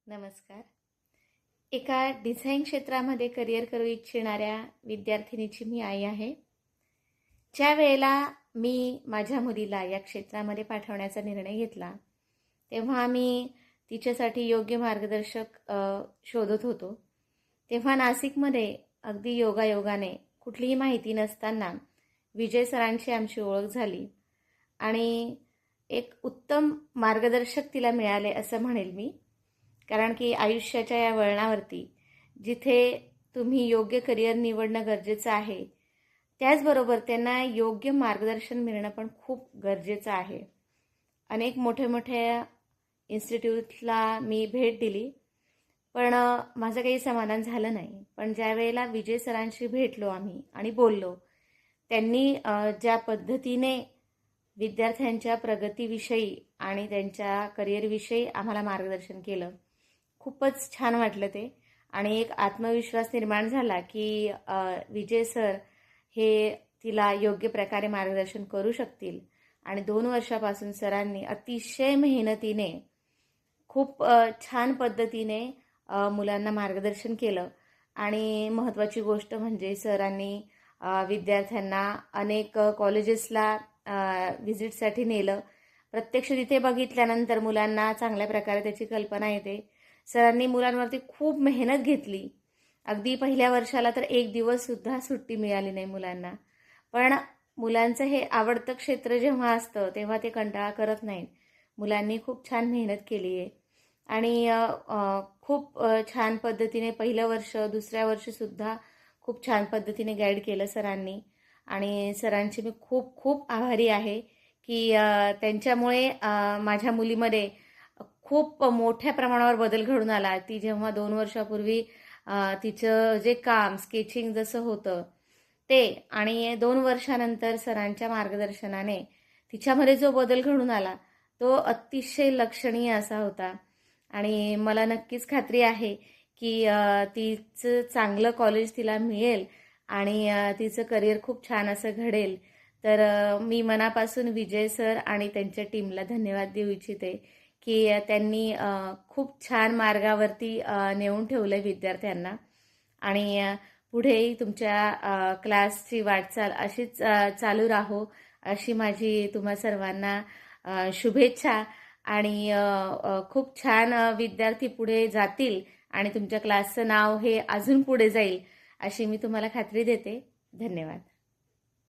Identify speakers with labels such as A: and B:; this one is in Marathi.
A: नमस्कार. एका डिझाईन क्षेत्रामध्ये करिअर करू इच्छिणाऱ्या विद्यार्थिनीची मी आई आहे. ज्या वेळेला मी माझ्या मुलीला या क्षेत्रामध्ये पाठवण्याचा निर्णय घेतला, तेव्हा मी तिच्यासाठी योग्य मार्गदर्शक शोधत होतो. तेव्हा नाशिकमध्ये अगदी योगायोगाने कुठलीही माहिती नसताना विजय सरांची आमची ओळख झाली आणि एक उत्तम मार्गदर्शक तिला मिळाले असं म्हणेल मी. कारण की आयुष्याच्या या वळणावरती जिथे तुम्ही योग्य करिअर निवडणं गरजेचं आहे, त्याचबरोबर त्यांना योग्य मार्गदर्शन मिळणं पण खूप गरजेचं आहे. अनेक मोठ्या इन्स्टिट्यूटला मी भेट दिली, पण माझं काही समाधान झालं नाही. पण ज्या वेळेला विजय सरांशी भेटलो आम्ही आणि बोललो, त्यांनी ज्या पद्धतीने विद्यार्थ्यांच्या प्रगतीविषयी आणि त्यांच्या करिअरविषयी आम्हाला मार्गदर्शन केलं, खूपच छान वाटलं ते. आणि एक आत्मविश्वास निर्माण झाला की विजय सर हे तिला योग्य प्रकारे मार्गदर्शन करू शकतील. आणि 2 वर्षापासून सरांनी अतिशय मेहनतीने खूप छान पद्धतीने मुलांना मार्गदर्शन केलं. आणि महत्त्वाची गोष्ट म्हणजे सरांनी विद्यार्थ्यांना अनेक कॉलेजेसला व्हिजिटसाठी नेलं. प्रत्यक्ष तिथे बघितल्यानंतर मुलांना चांगल्या प्रकारे त्याची कल्पना येते. सरांनी मुलांवरती खूप मेहनत घेतली. अगदी पहिल्या वर्षाला तर 1 दिवससुद्धा सुट्टी मिळाली नाही मुलांना. पण मुलांचं हे आवडतं क्षेत्र जेव्हा असतं तेव्हा ते कंटाळा करत नाहीत. मुलांनी खूप छान मेहनत केली आहे आणि खूप छान पद्धतीने पहिलं वर्ष, दुसऱ्या वर्षीसुद्धा खूप छान पद्धतीने गाईड केलं सरांनी. आणि सरांची मी खूप खूप आभारी आहे की त्यांच्यामुळे माझ्या मुलीमध्ये खूप मोठ्या प्रमाणावर बदल घडून आला. ती जेव्हा 2 वर्षापूर्वी तिचं जे काम स्केचिंग जसं होतं ते, आणि 2 वर्षानंतर सरांच्या मार्गदर्शनाने तिच्यामध्ये जो बदल घडून आला तो अतिशय लक्षणीय असा होता. आणि मला नक्कीच खात्री आहे की तिचं चांगलं कॉलेज तिला मिळेल आणि तिचं करिअर खूप छान असं घडेल. तर मी मनापासून विजय सर आणि त्यांच्या टीमला धन्यवाद देऊ इच्छिते की त्यांनी खूप छान मार्गावरती नेऊन ठेवलं विद्यार्थ्यांना. आणि पुढेही तुमच्या क्लासची वाटचाल अशीच चालू राहो अशी माझी तुम्हा सर्वांना शुभेच्छा. आणि खूप छान विद्यार्थी पुढे जातील आणि तुमच्या क्लासचं नाव हे अजून पुढे जाईल अशी मी तुम्हाला खात्री देते. धन्यवाद.